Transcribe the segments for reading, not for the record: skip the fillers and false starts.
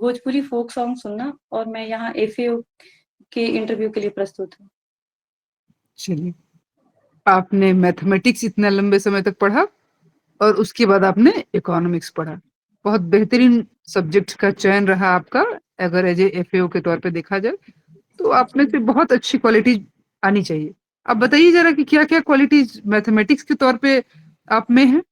Bhojpuri folk song सुनना, और मैं यहाँ एफएओ के इंटरव्यू के लिए प्रस्तुत हूँ। चलिए, आपने मैथमेटिक्स इतना लंबे समय तक पढ़ा और उसके बाद आपने इकोनॉमिक्स पढ़ा। बहुत बेहतरीन सब्जेक्ट का चयन रहा आपका, अगर एज ए एफएओ के तौर पे देखा जाए तो आप में से बहुत अच्छी क्वालिटीज आनी चाहिए। अब बताइए जरा कि क्या क्या क्वालिटीज मैथमेटिक्स के तौर पे आप में है,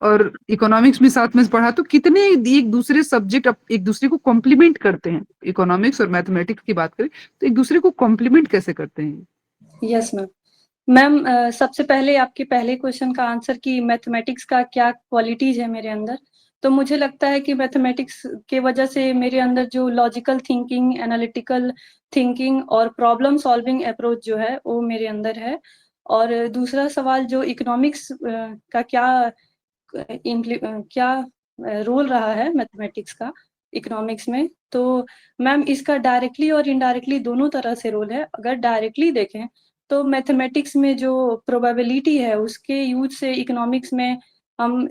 और इकोनॉमिक्स में साथ में पढ़ा तो कितने एक दूसरे सब्जेक्ट एक दूसरे को कॉम्प्लीमेंट करते हैं। इकोनॉमिक्स और मैथमेटिक्स की बात करें तो एक दूसरे को कॉम्प्लीमेंट कैसे करते हैं? Yes ma'am. मैम, सबसे पहले आपके पहले क्वेश्चन का आंसर कि मैथमेटिक्स का क्या क्वालिटीज है मेरे अंदर, तो मुझे लगता है कि मैथमेटिक्स के वजह से मेरे अंदर जो लॉजिकल थिंकिंग, एनालिटिकल थिंकिंग और प्रॉब्लम सॉल्विंग अप्रोच जो है वो मेरे अंदर है। और दूसरा सवाल जो इकोनॉमिक्स का क्या रोल रहा है मैथमेटिक्स का इकोनॉमिक्स में, तो मैम इसका डायरेक्टली और इनडायरेक्टली दोनों तरह से रोल है। अगर डायरेक्टली देखें तो मैथमेटिक्स में जो प्रोबेबिलिटी है उसके यूज से इकोनॉमिक्स में हम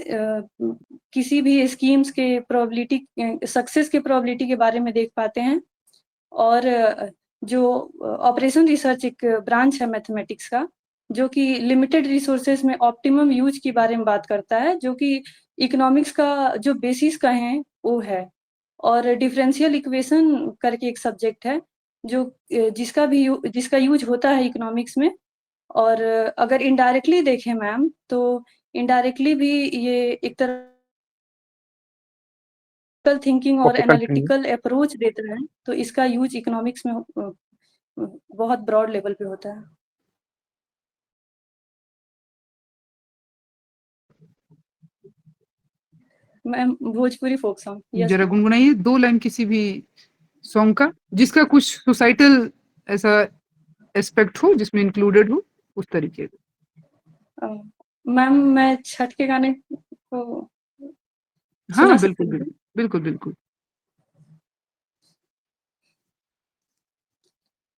किसी भी स्कीम्स के प्रोबेबिलिटी, सक्सेस के प्रोबेबिलिटी के बारे में देख पाते हैं। और जो ऑपरेशन रिसर्च एक ब्रांच है मैथमेटिक्स का, जो कि लिमिटेड रिसोर्सेज में ऑप्टिमम यूज के बारे में बात करता है, जो कि इकोनॉमिक्स का जो बेसिस का है वो है। और डिफरेंशियल इक्वेशन करके एक सब्जेक्ट है जो जिसका यूज होता है इकोनॉमिक्स में। और अगर इनडायरेक्टली देखें मैम, तो इनडायरेक्टली भी ये एक तरह थिंकिंग और कॉपी करते हैं। एनालिटिकल अप्रोच देता है, तो इसका यूज इकोनॉमिक्स में बहुत ब्रॉड लेवल पे होता है। Ma'am, Bhojpuri folk song. Yes जरा मैम। गुनगुनाइए 2 लाइन किसी भी सॉन्ग का जिसका कुछ सोसाइटल ऐसा एस्पेक्ट हो, जिसमें इंक्लूडेड हो, उस तरीके का। मैम, मैं छठ के गाने को सुना हाँ, सकती बिल्कुल, हूँ क्या? बिल्कुल, बिल्कुल, बिल्कुल।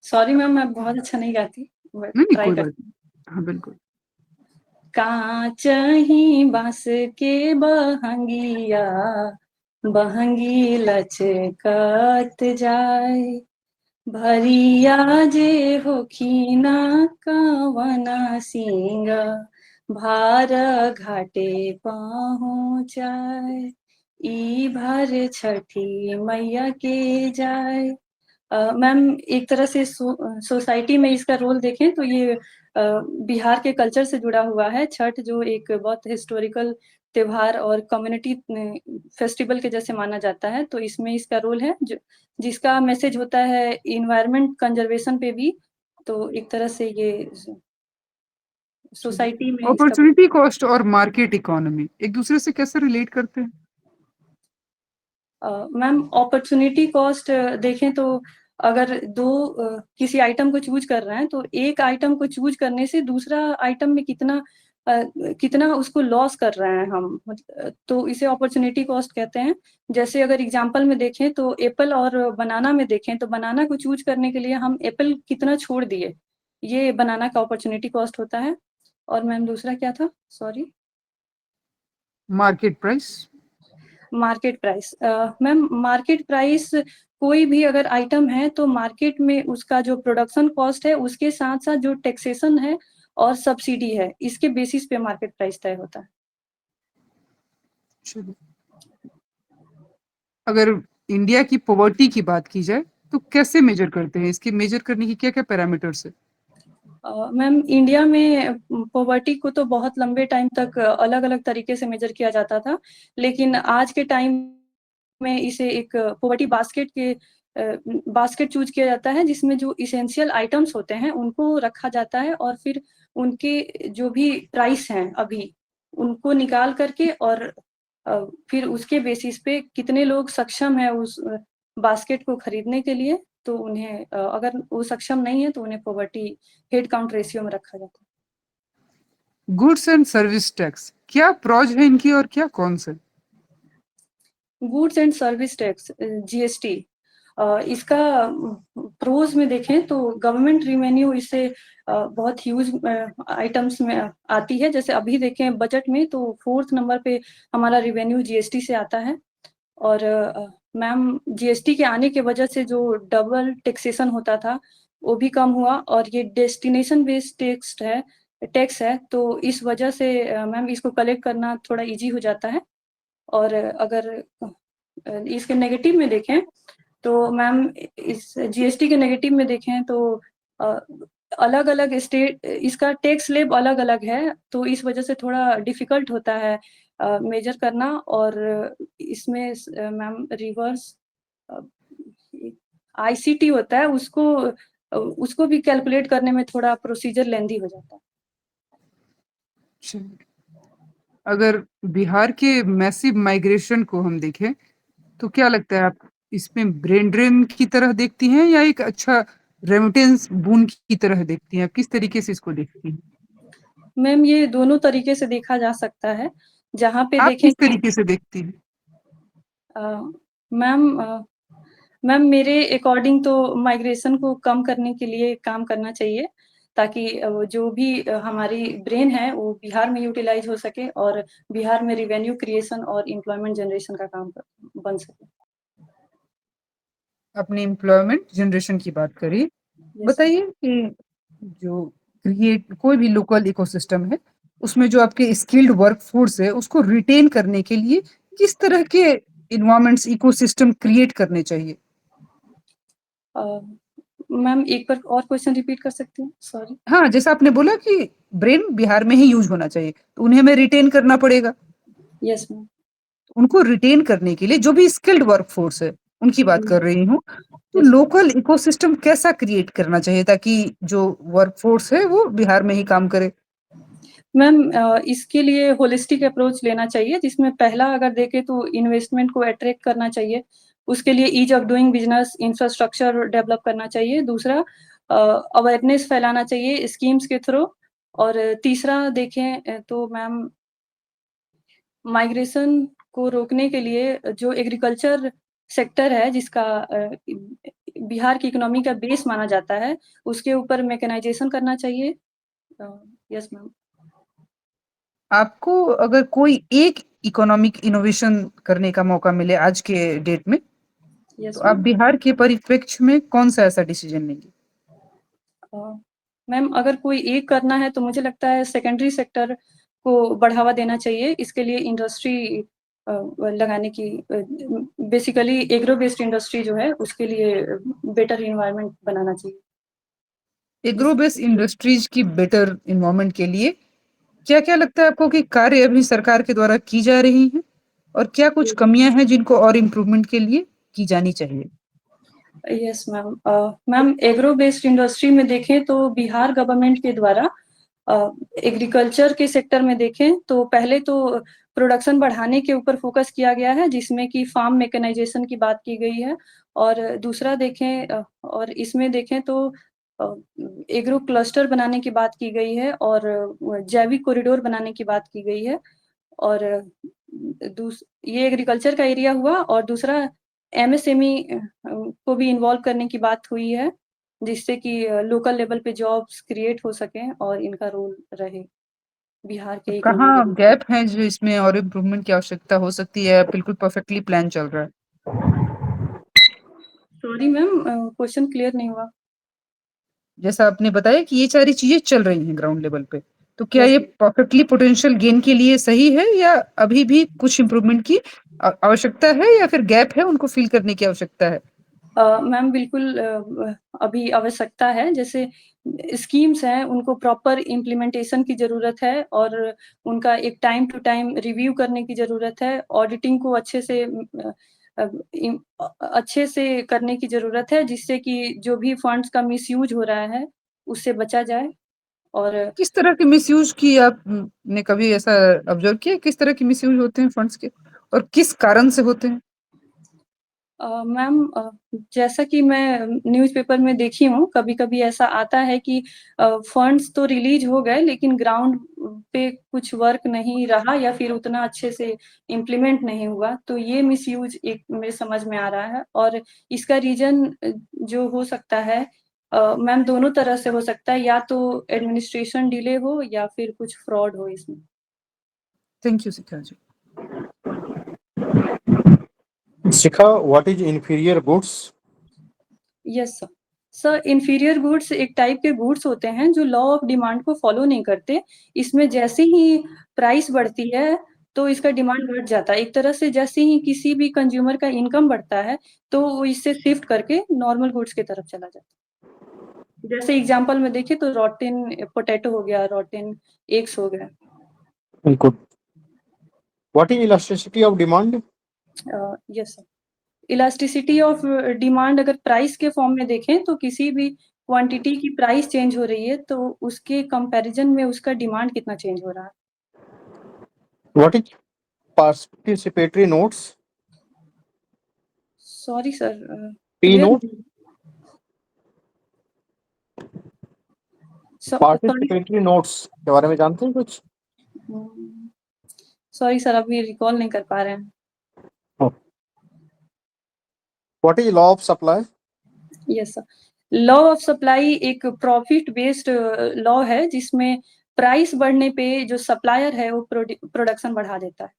सॉरी मैम, मैं बहुत अच्छा नहीं गाती, बट नहीं, नहीं, ट्राई कोई बात करती नहीं। हाँ, बिल्कुल। काचही बांस के बहंगिया, बहंगी लचकत जाए, भरिया जे होखिना कवना सिंगा, भार घाटे पहुँचाए, ई भर छठी मैया के जाए। मैम, एक तरह से सोसाइटी में इसका रोल देखें तो ये बिहार के कल्चर से जुड़ा हुआ है। छठ जो एक बहुत हिस्टोरिकल त्योहार और कम्युनिटी फेस्टिवल के जैसे माना जाता है, तो इसमें इसका रोल है जिसका मैसेज होता है इन्वायरमेंट कंजर्वेशन पे भी। तो एक तरह से ये सोसाइटी में इसका। अपॉर्चुनिटी कॉस्ट और मार्केट इकोनॉमी एक दूसरे से कैसे रिलेट करते हैं? मैम, अपॉर्चुनिटी कॉस्ट देखें तो अगर किसी आइटम को चूज कर रहे हैं, तो एक आइटम को चूज करने से दूसरा आइटम में कितना उसको लॉस कर रहे हैं हम, तो इसे अपॉर्चुनिटी कॉस्ट कहते हैं। जैसे अगर एग्जांपल में देखें तो एप्पल और बनाना में देखें, तो बनाना को चूज करने के लिए हम एप्पल कितना छोड़ दिए, ये बनाना का अपॉर्चुनिटी कॉस्ट होता है। और मैम दूसरा क्या था, sorry? Market price. Market price. Ma'am, market price कोई भी अगर आइटम है तो मार्केट में उसका जो प्रोडक्शन कॉस्ट है उसके साथ साथ जो टैक्सेशन है और सब्सिडी है, इसके बेसिस पे मार्केट प्राइस तय होता है। चलिए, अगर इंडिया की पॉवर्टी की बात की जाए तो कैसे मेजर करते हैं? इसकी मेजर करने की क्या क्या पैरामीटर्स है? मैम, इंडिया में पॉवर्टी को तो बहुत लंबे टाइम तक अलग अलग तरीके से मेजर किया जाता था, लेकिन आज के टाइम में इसे एक पॉवर्टी बास्केट चूज किया जाता है, जिसमें जो इसेंशियल आइटम्स होते हैं उनको रखा जाता है, और फिर उनके जो भी प्राइस हैं अभी उनको निकाल करके, और फिर उसके बेसिस पे कितने लोग सक्षम है उस बास्केट को खरीदने के लिए, तो उन्हें अगर वो सक्षम नहीं है तो उन्हें पॉवर्टी हेड काउंट रेशियो में रखा जाता है। गुड्स एंड सर्विस टैक्स क्या प्रॉज है इनकी और क्या कौन से? Goods and service tax, GST, इसका प्रोज में देखें तो गवर्नमेंट रिवेन्यू इससे बहुत ह्यूज आइटम्स में आती है। जैसे अभी देखें बजट में तो 4th नंबर पे हमारा रिवेन्यू जीएसटी से आता है। और मैम जीएसटी के आने की वजह से जो डबल टैक्सेशन होता था वो भी कम हुआ, और ये डेस्टिनेशन बेस्ड टैक्स है, तो इस वजह से मैम इसको कलेक्ट करना थोड़ा इजी हो जाता है। और अगर इसके नेगेटिव में देखें तो मैम इस जीएसटी के नेगेटिव में देखें तो अलग अलग स्टेट इसका टैक्स स्लैब अलग अलग है, तो इस वजह से थोड़ा डिफिकल्ट होता है मेजर करना। और इसमें मैम रिवर्स आईसीटी होता है, उसको भी कैलकुलेट करने में थोड़ा प्रोसीजर लेंदी हो जाता है। चलिए, अगर बिहार के मैसिव माइग्रेशन को हम देखें तो क्या लगता है, आप इसमें ब्रेन ड्रेन की तरह देखती हैं या एक अच्छा रेमिटेंस बून की तरह देखती हैं? आप किस तरीके से इसको देखती हैं? मैम ये दोनों तरीके से देखा जा सकता है। जहाँ पे आप देखें किस कि तरीके से देखती हैं? मैम मैम मेरे अकॉर्डिंग तो माइग्रेशन को कम करने के लिए काम करना चाहिए, ताकि जो भी हमारी ब्रेन है वो बिहार में यूटिलाइज हो सके और बिहार में रिवेन्यू क्रिएशन और एम्प्लॉयमेंट जनरेशन का काम बन सके। अपनी एम्प्लॉयमेंट जनरेशन की बात करी, यस। बताइए कि जो क्रिएट कोई भी लोकल इकोसिस्टम है, उसमें जो आपके स्किल्ड वर्कफोर्स है, उसको रिटेन करने के लिए किस तरह के एनवायरनमेंट्स, इकोसिस्टम क्रिएट करने चाहिए? मैम एक बार और क्वेश्चन रिपीट कर सकते हैं, सॉरी। हाँ, जैसा आपने बोला कि ब्रेन बिहार में ही यूज़ होना चाहिए, तो उन्हें हमें रिटेन करना पड़ेगा। Yes ma'am. उनको रिटेन करने के लिए जो भी स्किल्ड वर्कफोर्स है, उनकी बात कर रही हूँ। तो यस लोकल इकोसिस्टम कैसा क्रिएट करना चाहिए ताकि जो वर्कफोर्स है वो बिहार में ही काम करे? मैम इसके लिए होलिस्टिक अप्रोच लेना चाहिए, जिसमें पहला अगर देखें तो इन्वेस्टमेंट को अट्रैक्ट करना चाहिए। उसके लिए ease of doing business infrastructure develop करना चाहिए। दूसरा अवेयरनेस फैलाना चाहिए स्कीम्स के थ्रू। और तीसरा देखें तो मैम माइग्रेशन को रोकने के लिए जो एग्रीकल्चर सेक्टर है, जिसका बिहार की इकोनॉमी का बेस माना जाता है, उसके ऊपर मैकेनाइजेशन करना चाहिए। Yes ma'am. आपको अगर कोई एक इकोनॉमिक इनोवेशन करने का मौका मिले आज के डेट में, तो यस आप मैम। बिहार के परिप्रेक्ष्य में कौन-सा ऐसा डिसीजन लेंगे? मैम अगर कोई एक करना है तो मुझे लगता है सेकेंडरी सेक्टर को बढ़ावा देना चाहिए। इसके लिए इंडस्ट्री लगाने की बेसिकली एग्रो बेस्ड इंडस्ट्री जो है उसके लिए बेटर इन्वायरमेंट बनाना चाहिए। एग्रो जिस बेस्ड इंडस्ट्रीज की बेटर एनवायरनमेंट के लिए क्या-क्या लगता है आपको कि कार्य अभी सरकार के द्वारा की जा रही हैं? और क्या कुछ कमियाँ हैं जिनको और इम्प्रूवमेंट के लिए की जानी चाहिए? Yes ma'am. Ma'am agro based industry में देखें तो बिहार गवर्नमेंट के द्वारा एग्रीकल्चर के सेक्टर में देखें तो पहले तो प्रोडक्शन बढ़ाने के ऊपर फोकस किया गया है, जिसमें कि फार्म मैकेनाइजेशन की बात की गई है। और दूसरा देखें और इसमें देखें तो एग्रो क्लस्टर बनाने की बात की गई है, और जैविक कॉरिडोर बनाने की बात की गई है। और ये एग्रीकल्चर का एरिया हुआ, और दूसरा एमएसएमई को भी इन्वॉल्व करने की बात हुई है, जिससे कि लोकल लेवल पे जॉब्स क्रिएट हो सकें और इनका रोल रहे बिहार तो के इकोनॉमी कहाँ डेवलपमेंट। गैप हैं जो इसमें और इम्प्रूवमेंट की आवश्यकता हो सकती है? बिल्कुल परफेक्टली प्लान चल रहा है। सॉरी मैम, क्वेश्चन क्लियर नहीं हुआ। जैसा आपने बताया कि ये सारी चीज़ें चल रही हैं ग्राउंड लेवल पे, तो क्या यस। ये परफेक्टली पोटेंशियल गेन के लिए सही है या अभी भी कुछ इम्प्रूवमेंट की आवश्यकता है या फिर गैप है उनको फिल करने की आवश्यकता है? मैम बिल्कुल अभी आवश्यकता है। जैसे स्कीम्स हैं उनको प्रॉपर इम्प्लीमेंटेशन की ज़रूरत है, और उनका एक टाइम टू टाइम रिव्यू करने की ज़रूरत है। ऑडिटिंग को अच्छे से करने की ज़रूरत है, जिससे कि जो भी फंड्स का मिसयूज हो रहा है उससे बचा जाए। और किस तरह के मिसयूज़ की ने कभी ऐसा ऑब्ज़र्व किया है? किस तरह के मिसयूज़ होते हैं फंड्स के और किस कारण से होते हैं? मैम जैसा कि मैं न्यूज़पेपर में देखी हूँ, कभी-कभी ऐसा आता है कि फंड्स तो रिलीज़ हो गए, लेकिन ग्राउंड पे कुछ वर्क नहीं रहा या फिर उतना अच्छे से इम्प्लीमेंट नहीं हुआ। तो ये मिसयूज़ एक मेरे समझ में आ रहा है, और इसका रीज़न जो हो सकता है मैम दोनों तरह से हो सकता है, या तो एडमिनिस्ट्रेशन डिले हो या फिर कुछ फ्रॉड हो इसमें। Thank you Shikha ji. Shikha, what is inferior goods? Yes sir. Sir inferior goods एक टाइप के गुड्स होते हैं जो लॉ ऑफ डिमांड को फॉलो नहीं करते। इसमें जैसे ही प्राइस बढ़ती है तो इसका डिमांड बढ़ जाता है। एक तरह से जैसे ही किसी भी कंज्यूमर का इनकम बढ़ता है तो वो इससे शिफ्ट करके नॉर्मल गुड्स की तरफ चला जाता है। जैसे एग्जांपल में देखें तो रॉटन पोटैटो हो गया, रॉटन एग्स हो गया। Good. What is elasticity of demand? Yes sir. Elasticity of demand अगर प्राइस के फॉर्म में देखें तो किसी भी क्वांटिटी की प्राइस चेंज हो रही है तो उसके कंपैरिजन में उसका डिमांड कितना चेंज हो रहा है। What is participatory notes? Sorry sir, P clear note? नहीं। सॉरी पार्टिसिपेटरी नोट्स के बारे में जानते हैं कुछ? सॉरी सर, अभी रिकॉल नहीं कर पा रहे हैं। What is law of supply? Yes sir. Law of supply एक प्रॉफिट बेस्ड लॉ है जिसमें प्राइस बढ़ने पे जो सप्लायर है वो प्रोडक्शन बढ़ा देता है।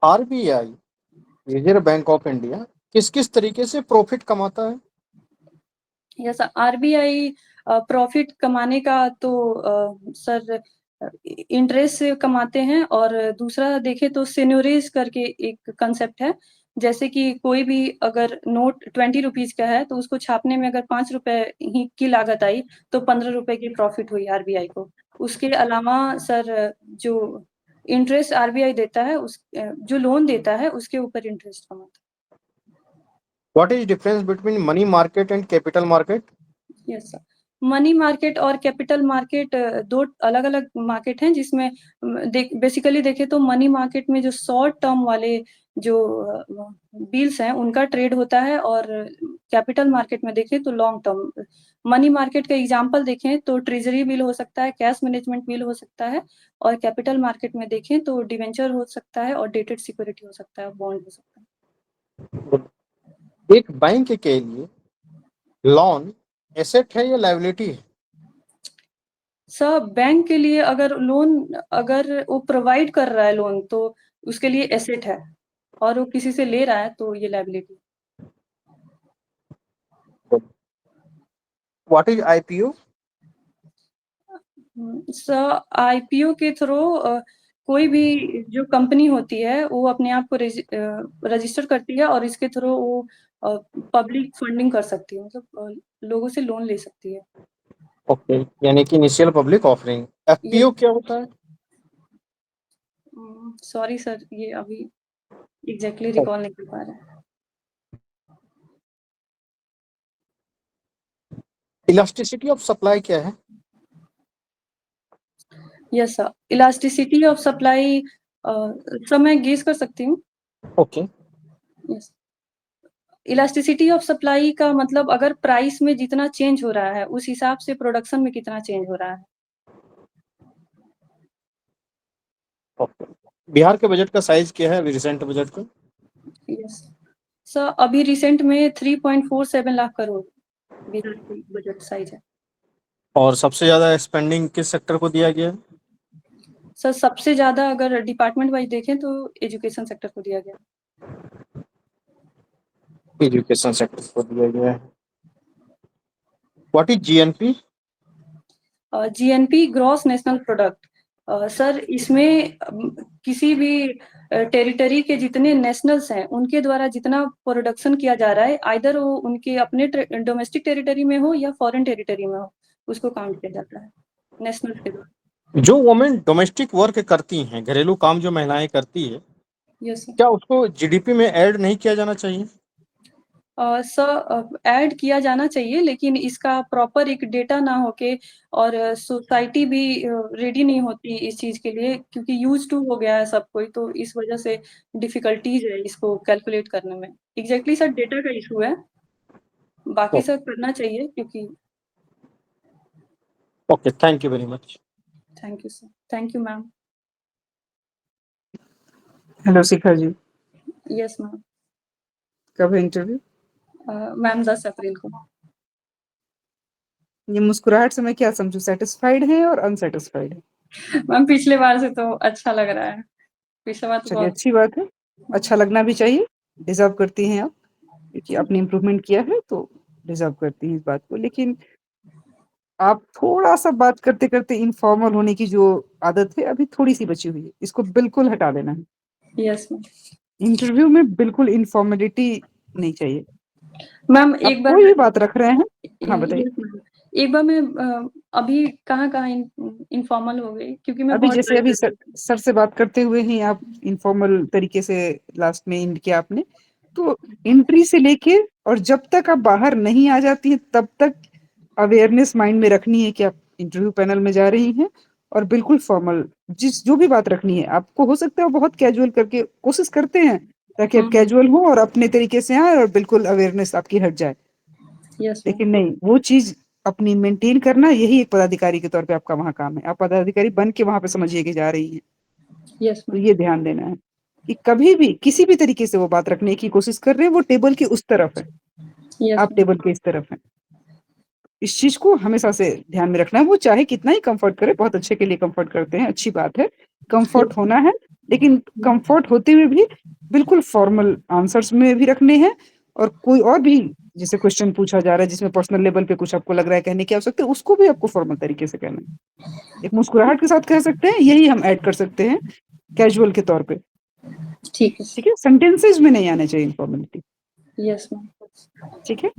RBI, reserve bank of India, किस किस तरीके से प्रॉफिट कमाता है? यस, आरबीआई प्रॉफिट कमाने का तो सर इंटरेस्ट से कमाते हैं, और दूसरा देखें तो सेन्योरेज करके एक कंसेप्ट है। जैसे कि कोई भी अगर नोट 20 रुपीज का है तो उसको छापने में अगर 5 रुपए ही की लागत आई तो 15 रुपए की प्रॉफिट हुई आरबीआई को। उसके अलावा सर जो इंटरेस्ट आरबीआई देता है उस जो लोन देता है उसके ऊपर इंटरेस्ट कमाता what is difference between money market and capital market? है। Yes sir. मनी मार्केट और कैपिटल मार्केट दो अलग अलग मार्केट हैं जिसमें बेसिकली देखें तो मनी मार्केट में जो शॉर्ट टर्म वाले जो बिल्स हैं उनका ट्रेड होता है, और कैपिटल मार्केट में देखें तो लॉन्ग टर्म। मनी मार्केट का एग्जांपल देखें तो ट्रेजरी बिल हो सकता है, कैश मैनेजमेंट बिल हो सकता है, और कैपिटल मार्केट में देखें तो डिवेंचर हो सकता है और डेटेड सिक्योरिटी हो सकता है, बॉन्ड हो सकता है। एक बैंक के लिए लोन एसेट है या लायबिलिटी है? सर बैंक के लिए अगर लोन, अगर वो प्रोवाइड कर रहा है लोन तो उसके लिए एसेट है, और वो किसी से ले रहा है तो ये liability. What is IPO? Sir IPO के थ्रू कोई भी जो कंपनी होती है वो अपने आप को रजिस्टर करती है, और इसके थ्रू वो पब्लिक फंडिंग कर सकती है, मतलब लोगों से लोन ले सकती है। ओके, यानी कि इनिशियल पब्लिक ऑफरिंग। एफपीओ क्या होता है? सॉरी सर, ये अभी एग्जैक्टली रिकॉल नहीं कर पा रहे हैं। इलास्टिसिटी ऑफ सप्लाई क्या है? Yes sir. Elasticity of supply sir मैं गेस कर सकती हूँ। Okay. Yes. Elasticity of supply का मतलब अगर प्राइस में जितना चेंज हो रहा है उस हिसाब से प्रोडक्शन में कितना चेंज हो रहा है। ओके। बिहार के बजट का साइज क्या है अभी रिसेंट बजट का? यस सर, अभी रिसेंट में 3.47 लाख करोड़ बिहार की बजट साइज है। और सबसे ज्यादा स्पेंडिंग किस सेक्टर को दिया गया है? सर सबसे ज्यादा अगर डिपार्टमेंट वाइज देखें तो एजुकेशन सेक्टर को दिया गया। एजुकेशन सेक्टर को दिया गया है। What is GNP? GNP gross national product. Sir इसमें किसी भी टेरिटरी के जितने नेशनल्स हैं उनके द्वारा जितना प्रोडक्शन किया जा रहा है, आइदर वो उनके अपने डोमेस्टिक टेरिटरी में हो या फॉरेन टेरिटरी में हो, उसको काउंट किया जाता है नेशनल के द्वारा। जो वुमेन डोमेस्टिक वर्क करती हैं, घरेलू काम जो महिलाएं करती है, यस सर। क्या उसको जीडीपी में ऐड नहीं किया जाना चाहिए? सर ऐड किया जाना चाहिए, लेकिन इसका प्रॉपर एक डेटा ना होके, और सोसाइटी भी रेडी नहीं होती इस चीज के लिए, क्योंकि यूज टू हो गया है सब कोई, तो इस वजह से डिफिकल्टीज है इसको कैलकुलेट करने में। एग्जैक्टली सर डेटा का इशू है, बाकी सब करना चाहिए क्योंकि। Okay, thank you very much. Thank you sir. Thank you ma'am. Hello Shikha ji, yes ma'am. कब है इंटरव्यू? मैम 10 अप्रैल को। ये मुस्कुराहट से मैं क्या समझूं, सेटिस्फाइड है और अनसेटिस्फाइड है? मैम पिछले बार से तो अच्छा लग रहा है, पिछले बार तो चलिए बहुत। अच्छी बात है। अच्छा लगना भी चाहिए, डिजर्व करती हैं आप, क्योंकि आपने इम्प्रूवमेंट किया है तो डिजर्व करती हैं इस बात को। लेकिन आप थोड़ा-सा बात करते-करते इनफॉर्मल होने की जो आदत है, अभी थोड़ी-सी बची हुई है, इसको बिल्कुल हटा देना है। Yes ma'am. इंटरव्यू में बिल्कुल इनफॉर्मेलिटी नहीं चाहिए। मैम आप एक बार कोई भी बात रख रहे हैं, हाँ बताइए? यस मैम, एक बार मैं अभी कहाँ-कहाँ इनफॉर्मल हो गई, क्योंकि मैं अभी बहुत जैसे ट्राई अभी कर रही थी। सर से बात करते हुए ही आप इनफॉर्मल तरीके से लास्ट में एंड किया आपने। तो एंट्री से लेके और जब तक आप बाहर नहीं आ जाती हैं, तब तक अवेयरनेस माइंड में रखनी है कि आप इंटरव्यू पैनल में जा रही हैं, और बिल्कुल फॉर्मल जो भी बात रखनी है। आपको हो सकता है बहुत कैजुअल करके कोशिश करते हैं, ताकि आप हुँ, कैजुअल हो और अपने तरीके से आएँ और बिल्कुल अवेयरनेस आपकी हट जाए। यस मैम, लेकिन नहीं, वो चीज़ अपनी मेंटेन करना, यही एक पदाधिकारी के तौर पे आपका वहाँ काम है। आप पदाधिकारी बन के वहाँ पे समझिए कि जा रही हैं। यस तो मैम, ये ध्यान देना है कि कभी भी किसी भी तरीके से वो बात रखने की कोशिश कर रहे हैं, वो टेबल के उस तरफ है, यस आप मैम, टेबल के इस तरफ हैं। इस चीज़ को हमेशा से ध्यान में रखना है। वो चाहे कितना ही कम्फर्ट करे, बहुत अच्छे के लिए कम्फर्ट करते हैं, अच्छी बात है। कम्फर्ट यस होना है, लेकिन कम्फर्ट होते हुए भी बिल्कुल फॉर्मल आंसर्स में भी रखने हैं। और कोई और भी जैसे क्वेश्चन पूछा जा रहा है, जिसमें पर्सनल लेवल पे कुछ आपको लग रहा है कहने की आवश्यकता है, उसको भी आपको फॉर्मल तरीके से कहना है। एक मुस्कुराहट के साथ कह सकते हैं, यही हम ऐड कर सकते हैं कैजुअल के तौर पे। ठीक है, ठीक है? सेंटेंसेस में नहीं आना चाहिए इन्फॉर्मेलिटी। यस मैम, ठीक है?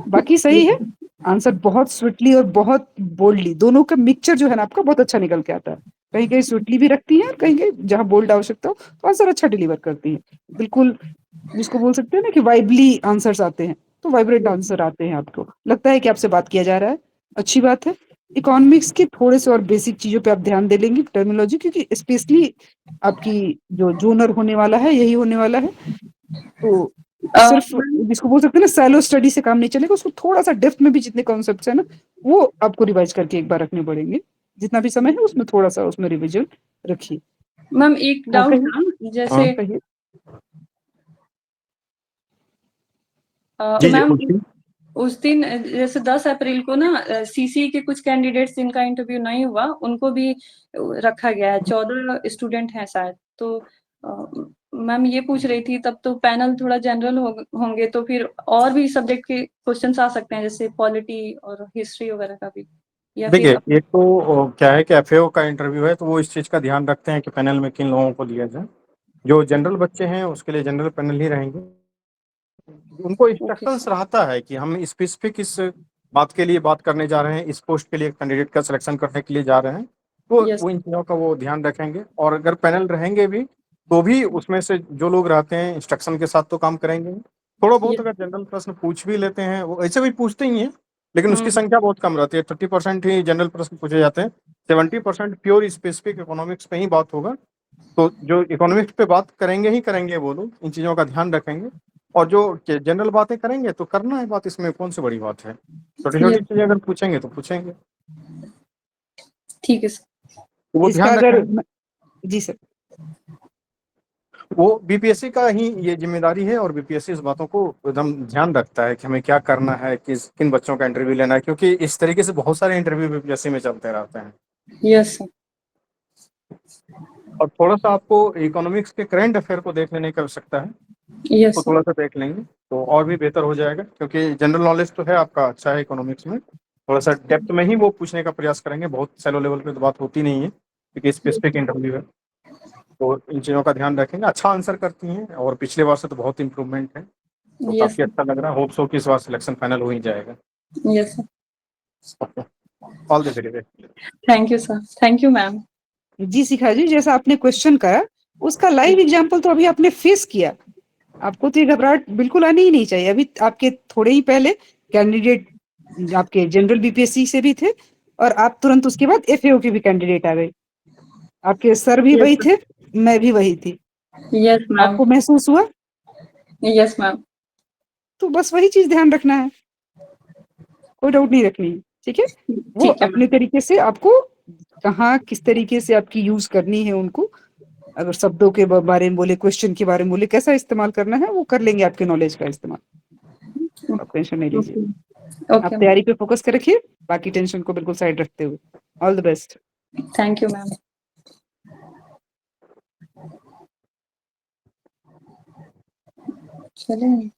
बाकी सही है। आंसर बहुत स्वीटली और बहुत बोल्डली, दोनों का मिक्सचर जो है ना आपका, बहुत अच्छा निकल के आता है। कहीं-कहीं स्वीटली भी रखती हैं और कहीं-कहीं जहाँ बोल्ड आवश्यकता हो, तो आंसर अच्छा डिलीवर करती हैं। बिल्कुल जिसको बोल सकते हैं ना कि वाइबली आंसर्स आते हैं, तो वाइब्रेंट आंसर आते हैं आपको। लगता है कि आपसे बात किया जा रहा है, अच्छी बात है। इकोनॉमिक्स के थोड़े से और बेसिक चीज़ों पे आप ध्यान दे लेंगे, टर्मिनोलॉजी, क्योंकि स्पेशली आपकी जो जोनर होने वाला है, यही होने वाला है। तो सिर्फ मैम जिसको बोल सकते हैं ना सैलो स्टडी से काम नहीं चलेगा, उसको थोड़ा-सा डेप्थ में भी जितने कॉन्सेप्ट्स हैं ना, वो आपको रिवाइज़ करके एक बार रखने पड़ेंगे। जितना भी समय है उसमें थोड़ा-सा उसमें रिविज़न रखिए। मैम एक हाँ, डाउट कहिए। था, हाँ, जैसे कहिए। जी, जी, मैम पूछिए। उस दिन जैसे 10 अप्रैल को ना सीसी के कुछ कैंडिडेट्स जिनका इंटरव्यू नहीं हुआ, उनको भी रखा गया है, 14 स्टूडेंट हैं शायद। तो मैम ये पूछ रही थी, तब तो पैनल थोड़ा जनरल होंगे, तो फिर और भी सब्जेक्ट के क्वेश्चंस आ सकते हैं, जैसे पॉलिटी और हिस्ट्री वगैरह का भी, या फिर देखिए, एक तो क्या है कि एफएओ का इंटरव्यू है, तो वो इस चीज़ का ध्यान रखते हैं कि पैनल में किन लोगों को लिया जाए। जो जनरल बच्चे हैं, उसके लिए जनरल पैनल ही रहेंगे। उनको ओके इंस्ट्रक्शंस सर, रहता है कि हम स्पेसिफिक इस बात के लिए बात करने जा रहे हैं, इस पोस्ट के लिए कैंडिडेट का सिलेक्शन करने के लिए जा रहे हैं। तो यस, वो इन चीज़ों का वो ध्यान रखेंगे, और अगर पैनल रहेंगे भी, तो भी उसमें से जो लोग रहते हैं इंस्ट्रक्शन के साथ तो काम करेंगे ही। थोड़ा बहुत यस, अगर जनरल प्रश्न पूछ भी लेते हैं, वो ऐसे भी पूछते ही हैं, लेकिन उसकी हुँ, संख्या बहुत कम रहती है। 30% ही जनरल प्रश्न पूछे जाते हैं, 70% प्योर स्पेसिफिक इकोनॉमिक्स पे ही बात होगा। तो जो इकोनॉमिक्स पे बात करेंगे ही करेंगे वो लोग, इन चीज़ों का ध्यान रखेंगे। और जो जनरल बातें करेंगे तो करना है बात, इसमें कौन सी बड़ी बात है। छोटी छोटी यस, चीज़ें अगर पूछेंगे तो पूछेंगे, ठीक है सर, तो वो इसका ध्यान अगर रखेंगे। जी सर। वो बीपीएससी का ही ये जिम्मेदारी है, और बीपीएससी इस बातों को एकदम ध्यान रखता है कि हमें क्या करना है, किस किन बच्चों का इंटरव्यू लेना है, क्योंकि इस तरीके से बहुत सारे इंटरव्यू बीपीएससी में चलते रहते हैं। यस सर, और थोड़ा सा आपको इकोनॉमिक्स के करंट अफेयर को देख लेने की आवश्यकता है, यस उसको सर, थोड़ा सा देख लेंगे तो और भी बेहतर हो जाएगा, क्योंकि जनरल नॉलेज तो है आपका अच्छा है इकोनॉमिक्स में। थोड़ा सा डेप्थ में ही वो पूछने का प्रयास करेंगे, बहुत सैलो लेवल पे तो बात होती नहीं है, क्योंकि स्पेसिफिक इंटरव्यू है। तो इन चीज़ों का ध्यान रखेंगे। अच्छा आंसर करती हैं, और पिछले बार से तो बहुत इंप्रूवमेंट है, तो यस काफ़ी सर, अच्छा लग रहा है। होप्स हो कि इस बार सिलेक्शन फाइनल हो ही जाएगा। Yes sir, all the very best. Thank you ma'am. जी शिखा जी, जैसा आपने क्वेश्चन करा, उसका लाइव एग्जांपल तो अभी आपने फेस किया। आपको तो ये घबराहट बिल्कुल आनी ही नहीं चाहिए। अभी आपके थोड़े ही पहले कैंडिडेट आपके जनरल बीपीएससी से भी थे, और आप तुरंत उसके बाद एफएओ के भी कैंडिडेट आ गए। आपके सर भी यस वही सर, थे, मैं भी वही थी। यस मैम, आपको महसूस हुआ? यस मैम, तो बस वही चीज ध्यान रखना है, कोई डाउट नहीं रखनी है। ठीक है? वो ठीक है अपने मैम, तरीके से आपको कहाँ किस तरीके से आपकी यूज करनी है उनको, अगर शब्दों के बारे में बोले, क्वेश्चन के बारे में बोले, कैसा इस्तेमाल करना है, वो कर लेंगे आपके नॉलेज का इस्तेमाल। आप टेंशन नहीं लीजिए। ओके, आप ओके मैम, तैयारी पे फोकस कर रखिए, बाकी टेंशन को बिल्कुल साइड रखते हुए। All the best. Thank you ma'am. चलेंगे।